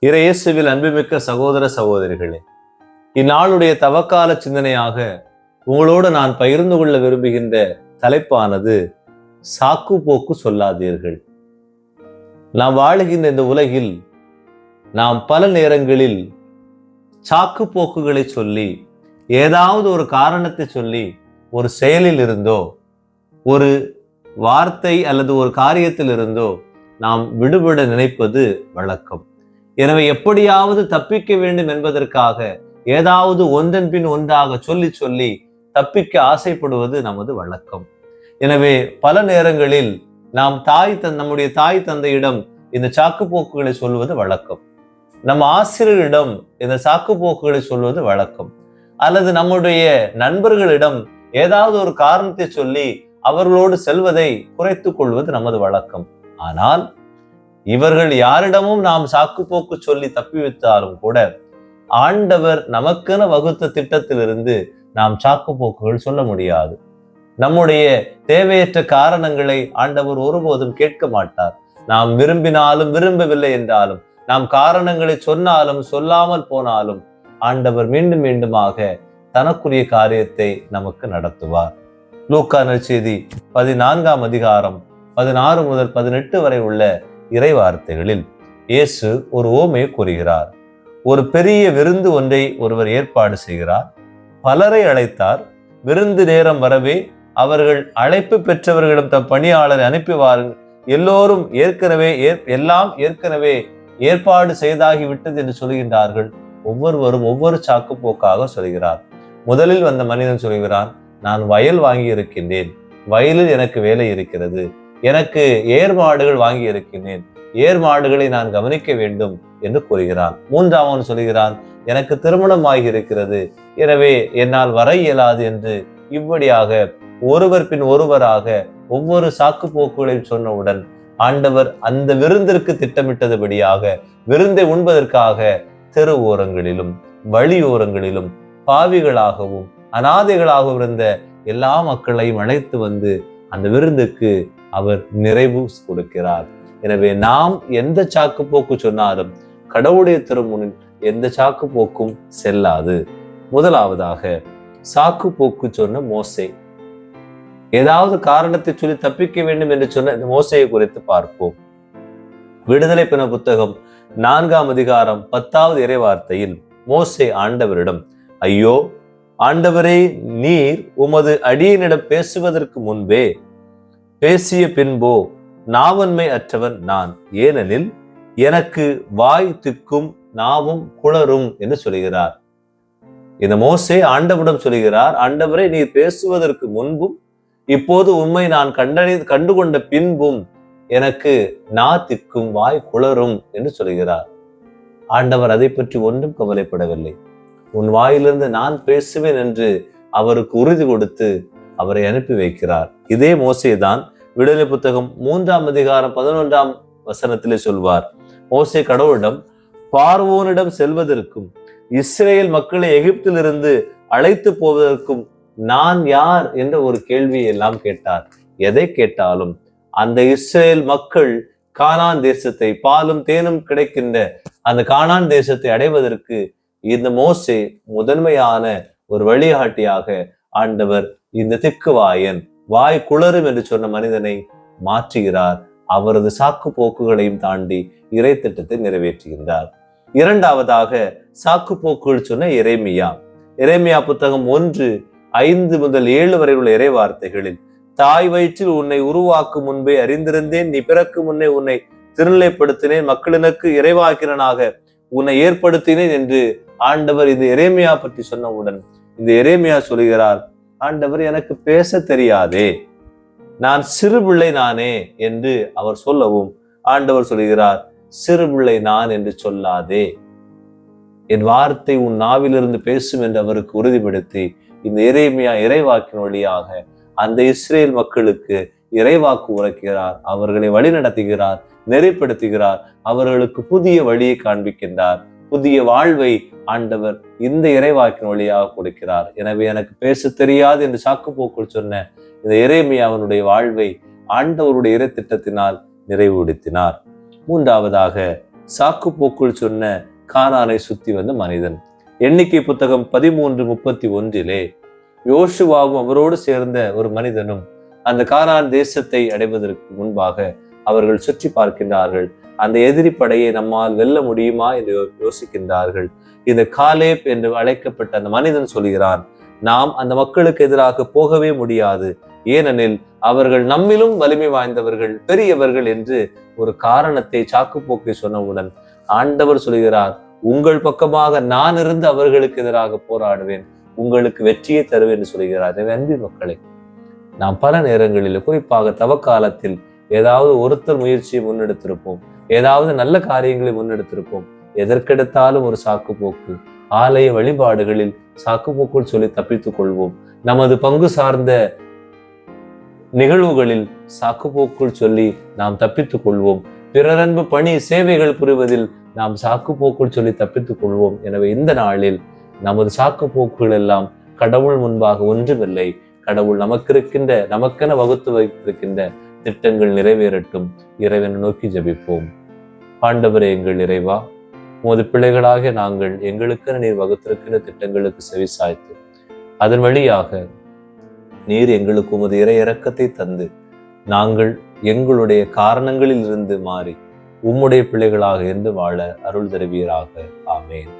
இறையேசுவில் அன்புமிக்க சகோதர சகோதரிகளே, இந்நாளுடைய தவக்கால சிந்தனையாக உங்களோடு நான் பகிர்ந்து கொள்ள விரும்புகின்ற தலைப்பானது சாக்கு போக்கு சொல்லாதீர்கள். நாம் வாழுகின்ற இந்த உலகில் நாம் பல நேரங்களில் சாக்கு போக்குகளை சொல்லி, ஏதாவது ஒரு காரணத்தை சொல்லி, ஒரு செயலில் இருந்தோ ஒரு வார்த்தை அல்லது ஒரு காரியத்தில் இருந்தோ நாம் விடுபட நினைப்பது வழக்கம். எனவே எப்படியாவது தப்பிக்க வேண்டும் என்பதற்காக ஏதாவது ஒன்றன் பின் ஒன்றாக சொல்லி சொல்லி தப்பிக்க ஆசைப்படுவது நமது வழக்கம். எனவே பல நேரங்களில் நாம் நம்முடைய தாய் தந்தையிடம் இந்த சாக்கு போக்குகளை சொல்வது வழக்கம். நம் ஆசிரியரிடம் இந்த சாக்கு போக்குகளை சொல்வது வழக்கம். அல்லது நம்முடைய நண்பர்களிடம் ஏதாவது ஒரு காரணத்தை சொல்லி அவர்களோடு செல்வதை குறைத்துக் கொள்வது நமது வழக்கம். ஆனால் இவர்கள் யாரிடமும் நாம் சாக்கு போக்கு சொல்லி தப்பி வைத்தாலும் கூட ஆண்டவர் நமக்கென வகுத்த திட்டத்திலிருந்து நாம் சாக்கு போக்குகள் சொல்ல முடியாது. நம்முடைய தேவையற்ற காரணங்களை ஆண்டவர் ஒருபோதும் கேட்க மாட்டார். நாம் விரும்பினாலும் விரும்பவில்லை என்றாலும், நாம் காரணங்களை சொன்னாலும் சொல்லாமல் போனாலும் ஆண்டவர் மீண்டும் மீண்டுமாக தனக்குரிய காரியத்தை நமக்கு நடத்துவார். லூக்கா நற்செய்தி 14ஆம் அதிகாரம் 16 முதல் 18 வரை உள்ள இறை வார்த்தைகளில் இயேசு ஒரு உவமையை கூறுகிறார். ஒரு பெரிய விருந்து ஒன்றை ஒருவர் ஏற்பாடு செய்கிறார். பலரை அழைத்தார். விருந்து நேரம் வரவே அவர்கள் அழைப்பு பெற்றவர்களிடம் தம் பணியாளரை அனுப்பிவார்கள். எல்லோரும் எல்லாம் ஏற்கனவே ஏற்பாடு செய்தாகிவிட்டது என்று சொல்கின்றார்கள். ஒவ்வொருவரும் ஒவ்வொரு சாக்கு போக்காக சொல்கிறார். முதலில் வந்த மனிதன் சொல்கிறான், நான் வயல் வாங்கி இருக்கின்றேன், வயலில் எனக்கு வேலை இருக்கிறது, எனக்கு ஏர் மாடுகள் வாங்கி இருக்கின்றேன், ஏர் மாடுகளை நான் கவனிக்க வேண்டும் என்று கூறுகிறான். மூன்றாவன் சொல்கிறான், எனக்கு திருமணம் ஆகி இருக்கிறது, எனவே என்னால் வர இயலாது என்று இப்படியாக ஒருவர் பின் ஒருவராக ஒவ்வொரு சாக்கு போக்குகளையும் சொன்னவுடன் ஆண்டவர் அந்த விருந்திற்கு திட்டமிட்டதுபடியாக விருந்தை உண்பதற்காக தெரு ஓரங்களிலும் வழி ஓரங்களிலும் பாவிகளாகவும் அனாதைகளாகவும் இருந்த எல்லா மக்களையும் அழைத்து வந்து அந்த விருந்துக்கு அவர் நிறைவு கொடுக்கிறார். எனவே நாம் எந்த சாக்கு போக்கு சொன்னாலும் கடவுளுடைய திருமுனில் எந்த சாக்கு போக்கும் செல்லாது. முதலாவதாக சாக்கு போக்கு சொன்ன மோசே. ஏதாவது காரணத்தை சொல்லி தப்பிக்க வேண்டும் என்று சொன்ன இந்த மோசையை குறித்து பார்ப்போம். விடுதலை பின புத்தகம் 4ஆம் அதிகாரம் 10வது இறை வார்த்தையில் மோசே ஆண்டவரிடம், ஐயோ ஆண்டவரே, நீர் உமது அடியனிடம் பேசுவதற்கு முன்பே பேசிய பின்போ நாவன்மை அற்றவன் நான், ஏனெனில் எனக்கு வாய் திக்கும் நாவும் குளறும் என்று சொல்கிறார். இந்த மோசே ஆண்டவரிடம் சொல்கிறார், ஆண்டவரே, நீர் பேசுவதற்கு முன்பும் இப்போது உண்மை நான் கண்டுகொண்ட பின்பும் எனக்கு நா திக்கும் வாய் குளறும் என்று சொல்கிறார். ஆண்டவர் அதை பற்றி ஒன்றும் கவலைப்படவில்லை. உன் வாயிலிருந்து நான் பேசுவேன் என்று அவருக்கு உறுதி கொடுத்து அவரை அனுப்பி வைக்கிறார். இதே மோசேதான் விடுதலை புத்தகம் 3ஆம் அதிகாரம் 11ஆம் வசனத்திலே சொல்வார். மோசே கடவுளிடம் பார்வோனிடம் செல்வதற்கும் இஸ்ரேல் மக்களை எகிப்திலிருந்து அழைத்து போவதற்கும் நான் யார் என்ற ஒரு கேள்வியை எல்லாம் கேட்டார். எதை கேட்டாலும் அந்த இஸ்ரேல் மக்கள் கானான் தேசத்தை, பாலும் தேனும் கிடைக்கின்ற அந்த கானான் தேசத்தை அடைவதற்கு இந்த மோசே முதன்மையான ஒரு வழிகாட்டியாக ஆண்டவர் இந்த திக்குவாயன், வாய் குளறும் என்று சொன்ன மனிதனை மாற்றுகிறார். அவரது சாக்கு போக்குகளையும் தாண்டி இறை திட்டத்தை நிறைவேற்றுகின்றார். இரண்டாவதாக சாக்கு போக்குகள் சொன்ன எரேமியா புத்தகம் 1:5 முதல் 7 வரை உள்ள இறை வார்த்தைகளில், தாய் வயிற்றில் உன்னை உருவாக்கும் முன்பே அறிந்திருந்தேன், நீ பிறக்கும் முன்னே உன்னை திருநிலைப்படுத்தினேன், மக்களினுக்கு இறைவாக்கினனாக உன்னை ஏற்படுத்தினேன் என்று ஆண்டவர் இந்த எரேமியா பற்றி சொன்னவுடன் இந்த எரேமியா சொல்கிறார், ஆண்டவர் எனக்கு பேச தெரியாதே, நான் சிறு பிள்ளை நானே என்று அவர் சொல்லவும் ஆண்டவர் சொல்கிறார், சிறு பிள்ளை நான் என்று சொல்லாதே, என் வார்த்தை உன் நாவிலிருந்து பேசும் என்று அவருக்கு உறுதிப்படுத்தி இந்த எரேமியா இறைவாக்கின் வழியாக அந்த இஸ்ரேல் மக்களுக்கு இறைவாக்கு உரைக்கிறார். அவர்களை வழி நடத்துகிறார், நெறிப்படுத்துகிறார், அவர்களுக்கு புதிய வழியை காண்பிக்கின்றார். புதிய வாழ்வை ஆண்டவர் இந்த இறைவாக்கின் வழியாக கொடுக்கிறார். எனவே எனக்கு பேச தெரியாது என்று சாக்கு போக்குள் சொன்ன இந்த எரேமியாவினுடைய வாழ்வை ஆண்டவருடைய இறை திட்டத்தினால் நிறைவுபடுத்தினார். மூன்றாவதாக சாக்கு போக்குள் சொன்ன கானானை சுத்தி வந்த மனிதன். எண்ணிக்கை புத்தகம் 13:31 யோசுவாவும் அவரோடு சேர்ந்த ஒரு மனிதனும் அந்த கானான் தேசத்தை அடைவதற்கு முன்பாக அவர்கள் சுற்றி பார்க்கின்றார்கள். அந்த எதிரி படையை நம்மால் வெல்ல முடியுமா என்று யோசிக்கின்றார்கள். இந்த காலேப் என்று அழைக்கப்பட்ட அந்த மனிதன் சொல்கிறான், நாம் அந்த மக்களுக்கு எதிராக போகவே முடியாது, ஏனெனில் அவர்கள் நம்மிலும் வலிமை வாய்ந்தவர்கள், பெரியவர்கள் என்று ஒரு காரணத்தை, சாக்குப்போக்கை சொன்னவுடன் ஆண்டவர் சொல்கிறார், உங்கள் பக்கமாக நான் இருந்து அவர்களுக்கு எதிராக போராடுவேன், உங்களுக்கு வெற்றியை தருவேன் என்று சொல்கிறார். அன்பின் மக்களை, நாம் பல நேரங்களில் குறிப்பாக தவக்காலத்தில் ஏதாவது ஒருத்தர் முயற்சியை முன்னெடுத்திருப்போம், ஏதாவது நல்ல காரியங்களை முன்னெடுத்திருப்போம். எதற்கெடுத்தாலும் ஒரு சாக்குப்போக்கு. ஆலய வழிபாடுகளில் சாக்குப்போக்குள் சொல்லி தப்பித்துக் கொள்வோம். நமது பங்கு சார்ந்த நிகழ்வுகளில் சாக்குப்போக்குள் சொல்லி நாம் தப்பித்துக் கொள்வோம். பிறரன்பு பணி சேவைகள் புரிவதில் நாம் சாக்குப்போக்குள் சொல்லி தப்பித்துக் கொள்வோம். எனவே இந்த நாளில் நமது சாக்குப்போக்குகள் எல்லாம் கடவுள் முன்பாக ஒன்றுமில்லை. கடவுள் நமக்கென வகுத்து வைத்திருக்கின்ற திட்டங்கள் நிறைவேறட்டும். இறைவனை நோக்கி ஜெபிப்போம். ஆண்டவரே எங்கள் இறைவா, உமது பிள்ளைகளாக நாங்கள் எங்களுக்கென நீர் வகுத்திருக்கின்ற திட்டங்களுக்கு செவிசாய்த்து அதன் வழியாக நீர் எங்களுக்கு உமது இறை இரக்கத்தை தந்து நாங்கள் எங்களுடைய காரணங்களில் இருந்து மாறி உம்முடைய பிள்ளைகளாக இருந்து வாழ அருள் தருவீராக. ஆமேன்.